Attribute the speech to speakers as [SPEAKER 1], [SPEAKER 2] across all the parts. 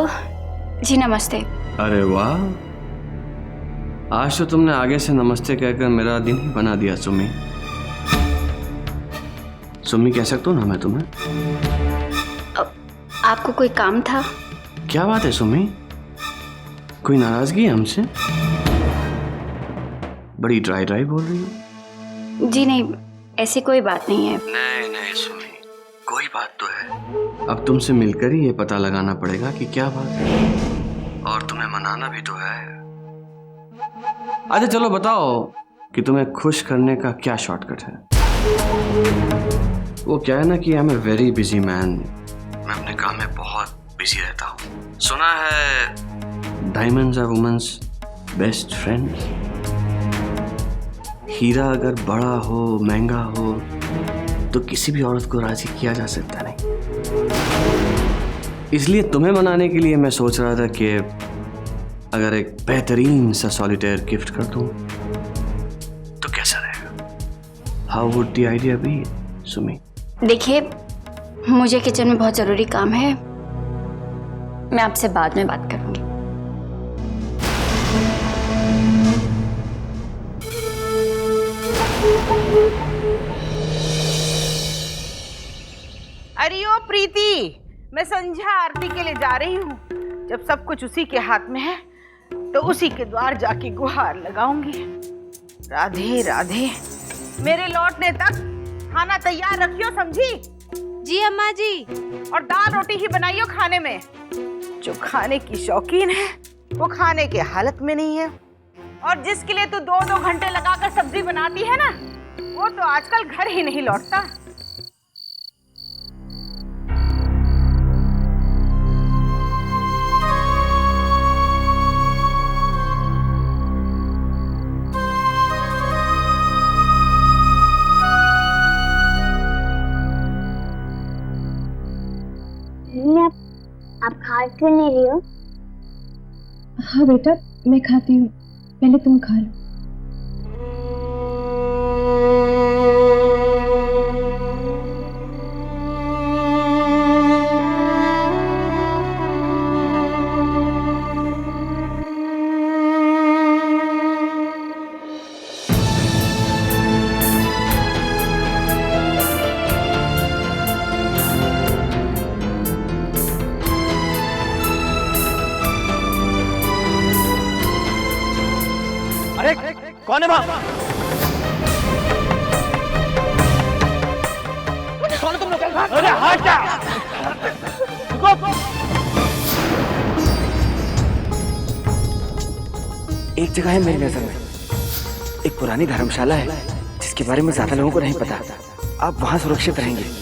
[SPEAKER 1] Hello जी, नमस्ते।
[SPEAKER 2] अरे वाह, आज तो तुमने आगे से नमस्ते कहकर मेरा दिन ही बना दिया सुमी। सुमी कह सकता हूँ ना मैं तुम्हें?
[SPEAKER 1] आपको कोई काम था?
[SPEAKER 2] क्या बात है सुमी, कोई नाराजगी है हमसे? बड़ी ड्राई ड्राई बोल रही हो।
[SPEAKER 1] जी नहीं, ऐसी कोई बात नहीं है।
[SPEAKER 2] नहीं नहीं सुमी, कोई बात तो है। अब तुमसे मिलकर ही ये पता लगाना पड़ेगा कि क्या बात है, और तुम्हें मनाना भी तो है। अच्छा चलो बताओ कि तुम्हें खुश करने का क्या शॉर्टकट है। वो क्या है ना कि I am a very busy man, मैं अपने काम में बहुत बिजी रहता हूँ। सुना है diamonds are women's best friends. हीरा अगर बड़ा हो महंगा हो तो किसी भी औरत को राजी किया जा सकता नहीं। इसलिए तुम्हें मनाने के लिए मैं सोच रहा था कि अगर एक बेहतरीन सा सॉलिटेयर गिफ्ट कर दूं तो कैसा रहेगा? How would the idea be Sumi?
[SPEAKER 1] देखिए, मुझे किचन में बहुत जरूरी काम है, मैं आपसे बाद में बात करूंगी।
[SPEAKER 3] अरे ओ प्रीति, मैं संध्या आरती के लिए जा रही हूँ। जब सब कुछ उसी के हाथ में है तो उसी के द्वार जाके गुहार लगाऊंगी। राधे राधे। मेरे लौटने तक खाना तैयार रखियो, समझी?
[SPEAKER 4] जी अम्मा जी।
[SPEAKER 3] और दाल रोटी ही बनाइयो खाने में। जो खाने की शौकीन है वो खाने के हालत में नहीं है, और जिसके लिए तू 2-2 घंटे लगाकर सब्जी बनाती है ना, वो तो आजकल घर ही नहीं लौटता।
[SPEAKER 5] आप खा क्यों नहीं रही हो?
[SPEAKER 6] हाँ बेटा, मैं खाती हूँ, पहले तुम खा लो।
[SPEAKER 7] कौन है वहां? कौन तुम लोग? अरे हट जा! एक जगह है मेरी नजर में, एक पुरानी धर्मशाला है जिसके बारे में ज्यादा लोगों को नहीं पता। आप वहां सुरक्षित रहेंगे।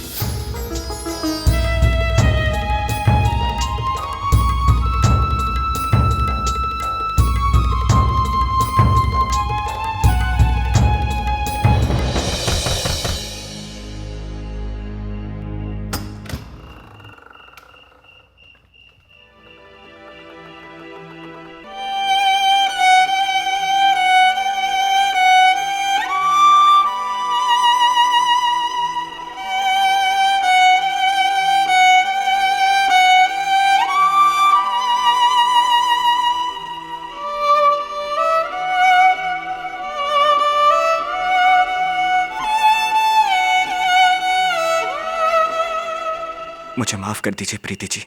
[SPEAKER 7] मुझे माफ कर दीजिए प्रीति जी।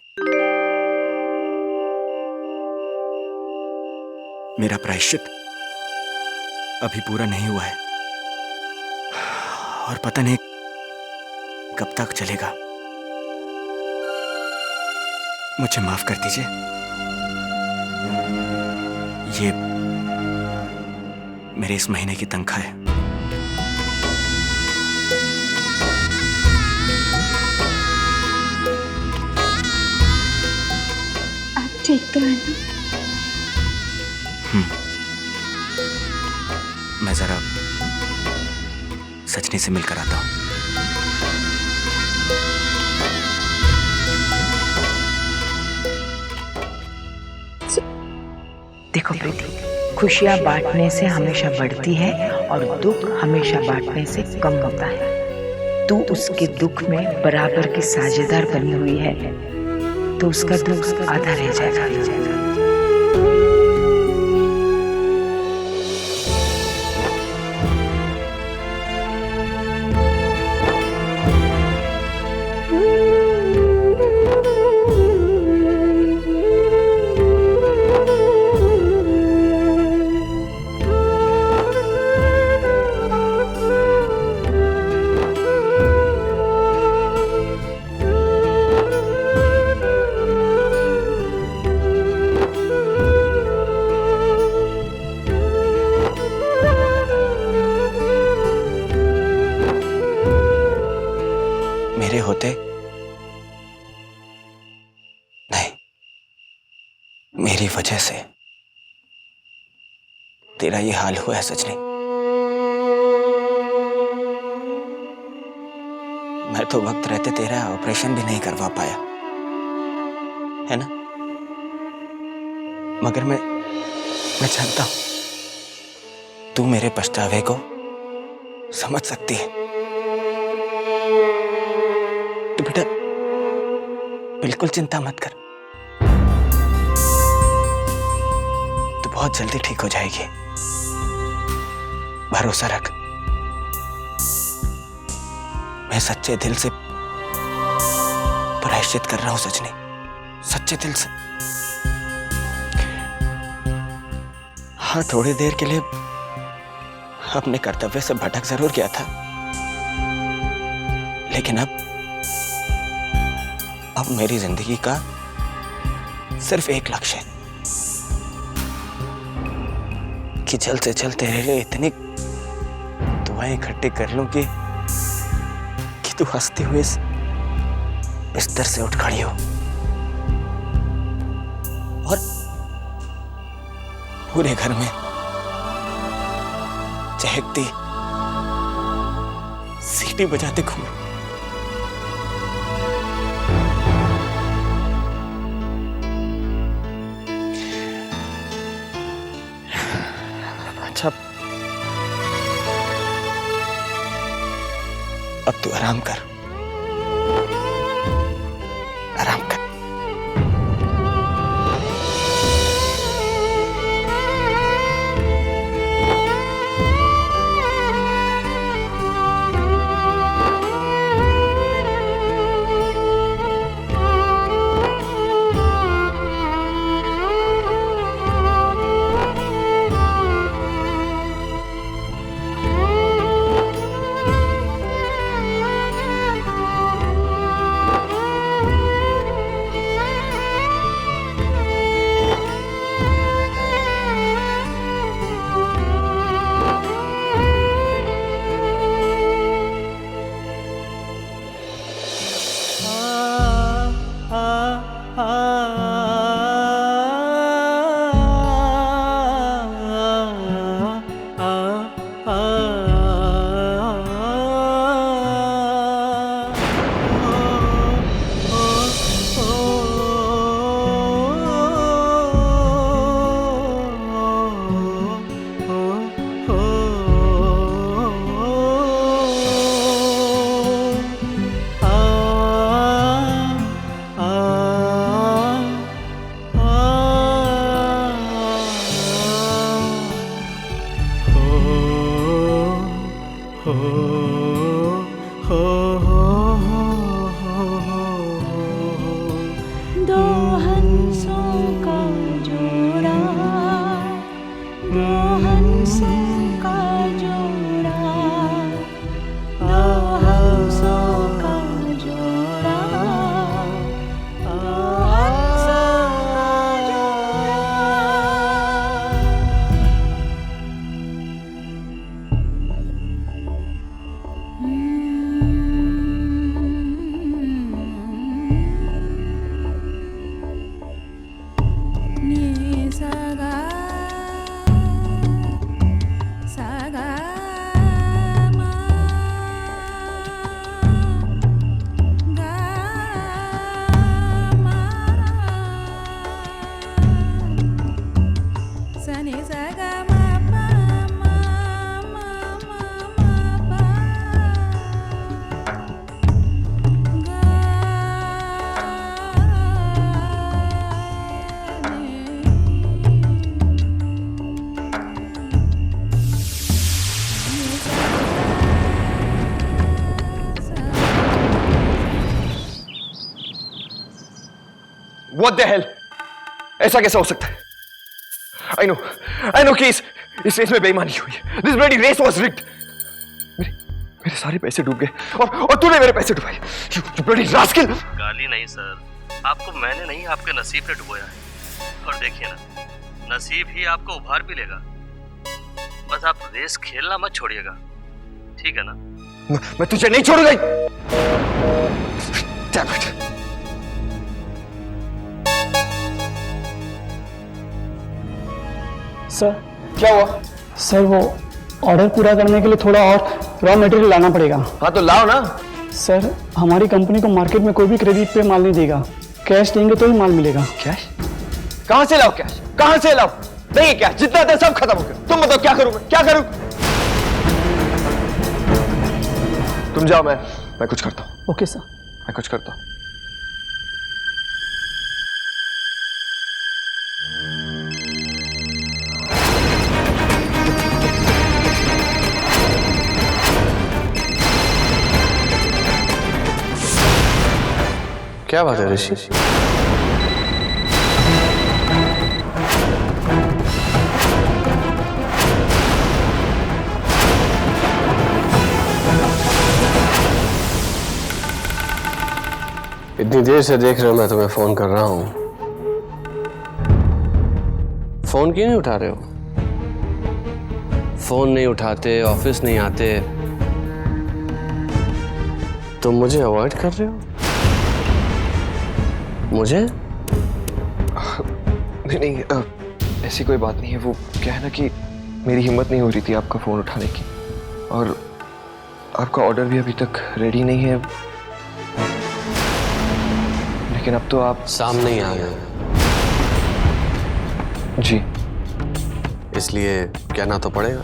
[SPEAKER 7] मेरा प्रायश्चित अभी पूरा नहीं हुआ है और पता नहीं कब तक चलेगा। मुझे माफ कर दीजिए। ये मेरे इस महीने की तनख्वाह है।
[SPEAKER 6] ठीक तो है ना?
[SPEAKER 7] मैं जरा सजनी से मिलकर आता हूं।
[SPEAKER 8] देखो प्रीति, खुशियां बांटने से हमेशा बढ़ती है और दुख हमेशा बांटने से कम होता है। तू उसके दुख में बराबर की साझेदार बनी हुई है। तो उसका दुख आधा रह जाएगा।
[SPEAKER 7] मेरे होते नहीं, मेरी वजह से तेरा ये हाल हुआ है सजनी। मैं तो वक्त रहते तेरा ऑपरेशन भी नहीं करवा पाया, है ना? मगर मैं जानता हूं तू मेरे पछतावे को समझ सकती है। तो बेटा बिल्कुल चिंता मत कर, तू बहुत जल्दी ठीक हो जाएगी, भरोसा रख। मैं सच्चे दिल से प्रायश्चित कर रहा हूं सजनी, सच्चे दिल से। हाँ, थोड़ी देर के लिए अपने कर्तव्य से भटक जरूर गया था, लेकिन अब मेरी जिंदगी का सिर्फ एक लक्ष्य है कि जल्द से जल्द तेरे लिए इतनी दुआएं इकट्ठी कर लूं कि तू हंसते हुए इस बिस्तर से उठ खड़ी हो और पूरे घर में चहकती सीटी बजाते घूमो। अच्छा, अब तू आराम कर, आराम कर। What the hell? ऐसा कैसा हो सकता है? I know कि इस रेस में बेईमानी हुई है. This bloody race was rigged. मेरे सारे पैसे डूब गए और तूने मेरे पैसे डुबाए. You bloody rascal!
[SPEAKER 9] गाली नहीं सर, आपको मैंने नहीं आपके नसीब ने डुबोया है. और देखिए ना, नसीब ही आपको उभार भी लेगा. बस आप रेस खेलना मत छोड़िएगा, ठीक है ना?
[SPEAKER 7] मैं तुझे नहीं छोड़ूंगा. Damn it.
[SPEAKER 10] सर
[SPEAKER 7] क्या हुआ?
[SPEAKER 10] सर वो ऑर्डर पूरा करने के लिए थोड़ा और रॉ मटेरियल लाना पड़ेगा.
[SPEAKER 7] हाँ तो लाओ ना.
[SPEAKER 10] सर हमारी कंपनी को मार्केट में कोई भी क्रेडिट पे माल नहीं देगा. कैश देंगे तो ही माल मिलेगा.
[SPEAKER 7] कैश? कहां से लाओ कैश? कहां से लाओ? नहीं कैश जितना था सब खत्म हो गया. तुम बताओ क्या करूं मैं? क्या करूं? तुम जाओ, मैं कुछ करता हूं.
[SPEAKER 10] Okay sir.
[SPEAKER 7] मैं कुछ करता हूं.
[SPEAKER 2] क्या बात है ऋषि? इतनी देर से देख रहे हो मैं तुम्हें फोन कर रहा हूं. फोन क्यों नहीं उठा रहे हो? फोन नहीं उठाते, ऑफिस नहीं आते, तुम मुझे अवॉइड कर रहे हो? मुझे?
[SPEAKER 7] नहीं, ऐसी कोई बात नहीं है. वो क्या है ना कि मेरी हिम्मत नहीं हो रही थी आपका फोन उठाने की, और आपका ऑर्डर भी अभी तक रेडी नहीं है. लेकिन अब तो आप
[SPEAKER 2] सामने ही आ गए.
[SPEAKER 7] जी.
[SPEAKER 2] इसलिए कहना तो पड़ेगा.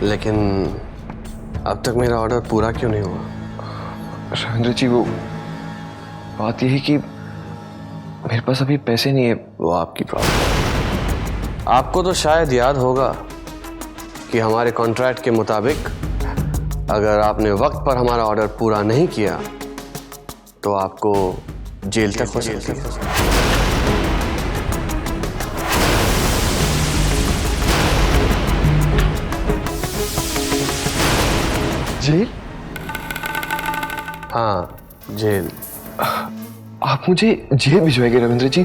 [SPEAKER 2] लेकिन अब तक मेरा ऑर्डर पूरा क्यों नहीं हुआ?
[SPEAKER 7] रविंद्र जी, वो बात यह है कि मेरे पास अभी पैसे नहीं है.
[SPEAKER 2] वो आपकी प्रॉब्लम. आपको तो शायद याद होगा कि हमारे कॉन्ट्रैक्ट के मुताबिक अगर आपने वक्त पर हमारा ऑर्डर पूरा नहीं किया तो आपको जेल तक हो सकती है.
[SPEAKER 7] जेल?
[SPEAKER 2] हाँ, जेल.
[SPEAKER 7] आप मुझे जेल भिजवाएंगे रविंद्र जी?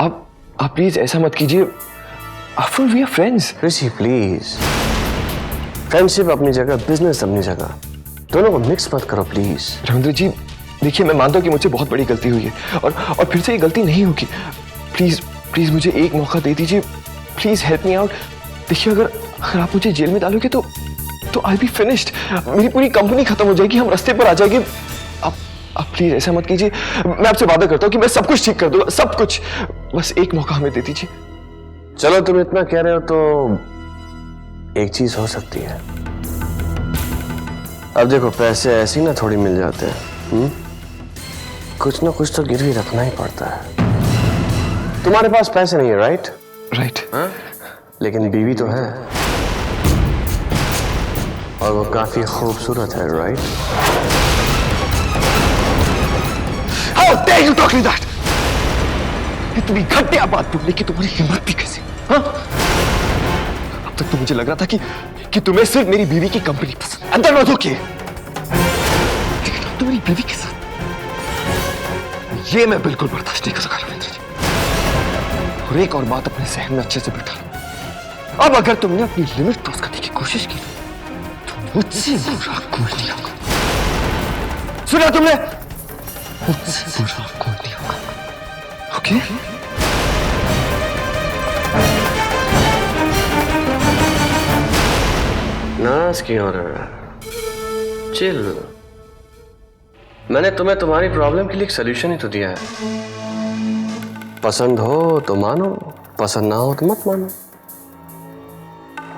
[SPEAKER 7] आप प्लीज ऐसा मत कीजिए. After we are friends.
[SPEAKER 2] Rishi please, friendship अपनी जगह, बिजनेस अपनी जगह, दोनों को मिक्स मत करो प्लीज.
[SPEAKER 7] रविंद्र जी देखिए, मैं मानता हूँ कि मुझसे बहुत बड़ी गलती हुई है, और फिर से ये गलती नहीं होगी. प्लीज मुझे एक मौका दे दीजिए. Please help me out. देखिए, अगर आप मुझे जेल में डालोगे तो आई बी फिनिश्ड. मेरी पूरी कंपनी खत्म हो जाएगी, हम रास्ते पर आ जाएंगे. आप प्लीज ऐसा मत कीजिए. मैं आपसे वादा करता हूँ कि मैं सब कुछ ठीक कर दूंगा, सब कुछ. बस एक मौका हमें दे दीजिए.
[SPEAKER 2] चलो, तुम इतना कह रहे हो तो एक चीज हो सकती है. अब देखो, पैसे ऐसे ही ना थोड़ी मिल जाते हैं. कुछ ना कुछ तो गिरवी रखना ही पड़ता है. तुम्हारे पास पैसे नहीं है, राइट?
[SPEAKER 7] राइट.
[SPEAKER 2] लेकिन बीवी तो है, और वो काफी खूबसूरत है, right?
[SPEAKER 7] How dare you talk like that? इतनी घटिया बात बोलने की तुम्हारी हिम्मत भी कैसे? हाँ? अब तक तो मुझे लग रहा था कि तुम्हें सिर्फ मेरी बीवी की कंपनी पसंद, अंदर मत होके. लेकिन अब तो मेरी बीवी के साथ ये मैं बिल्कुल बर्दाश्त नहीं कर सकता रविंद्र जी. और एक और बात अपने सहन में अच्छे से बिठा लो. अब अगर तुमने अपनी लिमिट क्रॉस करने की कोशिश की तो मुझसे बुरा कोई नहीं होगा. सुना तुमने? मुझसे बुरा कोई नहीं होगा. ओके?
[SPEAKER 2] नाराज क्यों हो रहा है? चिल. मैंने तुम्हें तुम्हारी प्रॉब्लम के लिए एक सोल्यूशन ही तो दिया है. पसंद हो तो मानो, पसंद ना हो तो मत मानो.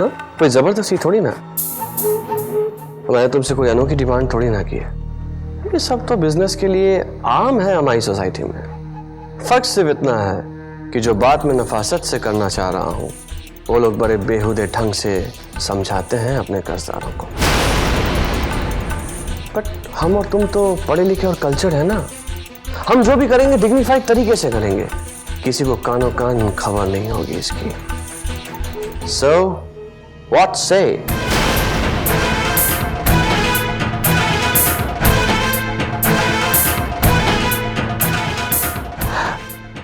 [SPEAKER 2] हाँ? कोई जबरदस्ती थोड़ी ना. मैंने तुमसे कोई अनोखी डिमांड थोड़ी ना की है. ये सब तो बिजनेस के लिए आम है हमारी सोसाइटी में. फर्क सिर्फ इतना है कि जो बात मैं नफासत से करना चाह रहा हूँ वो लोग बड़े बेहुदे ढंग से समझाते हैं अपने कर्जदारों को. बट हम और तुम तो पढ़े लिखे और कल्चर्ड है ना. हम जो भी करेंगे डिग्निफाइड तरीके से करेंगे, किसी को कानो कान खबर नहीं होगी इसकी। So, what say?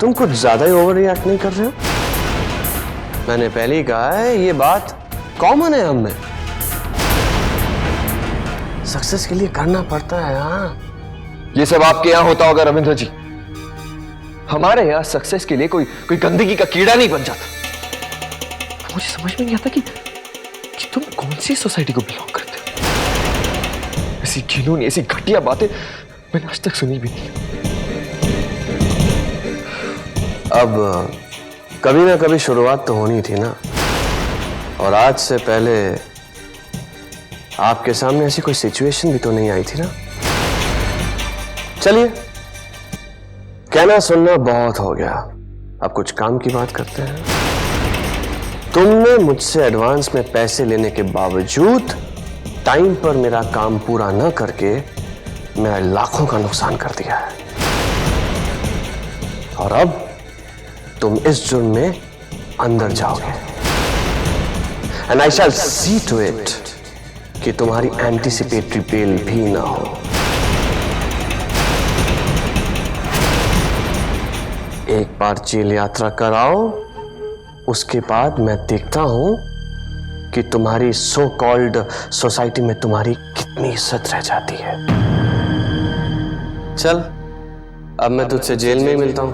[SPEAKER 2] तुम कुछ ज्यादा ही ओवर रिएक्ट नहीं कर रहे हो? मैंने पहले ही कहा है ये बात कॉमन है हम में। सक्सेस के लिए करना पड़ता है। हाँ,
[SPEAKER 7] ये सब आपके यहाँ होता होगा रविंद्र जी। हमारे यहाँ सक्सेस के लिए कोई गंदगी का कीड़ा नहीं बन जाता। मुझे समझ में नहीं आता कि तुम कौन सी सोसाइटी को बिलोंग करते हो। ऐसी घिनौनी, ऐसी घटिया बातें मैंने आज तक सुनी भी नहीं।
[SPEAKER 2] अब कभी ना कभी शुरुआत तो होनी थी ना, और आज से पहले आपके सामने ऐसी कोई सिचुएशन भी तो नहीं आई थी ना। चलिए, कहना सुनना बहुत हो गया, अब कुछ काम की बात करते हैं। तुमने मुझसे एडवांस में पैसे लेने के बावजूद टाइम पर मेरा काम पूरा न करके मेरा लाखों का नुकसान कर दिया है, और अब तुम इस जुर्म में अंदर जाओगे। And I shall see to it कि तुम्हारी एंटीसिपेटरी बेल भी ना हो। एक बार जेल यात्रा कराओ, उसके बाद मैं देखता हूं कि तुम्हारी सो कॉल्ड सोसाइटी में तुम्हारी कितनी इज्जत रह जाती है। चल, अब मैं तुझसे जेल में ही मिलता हूं।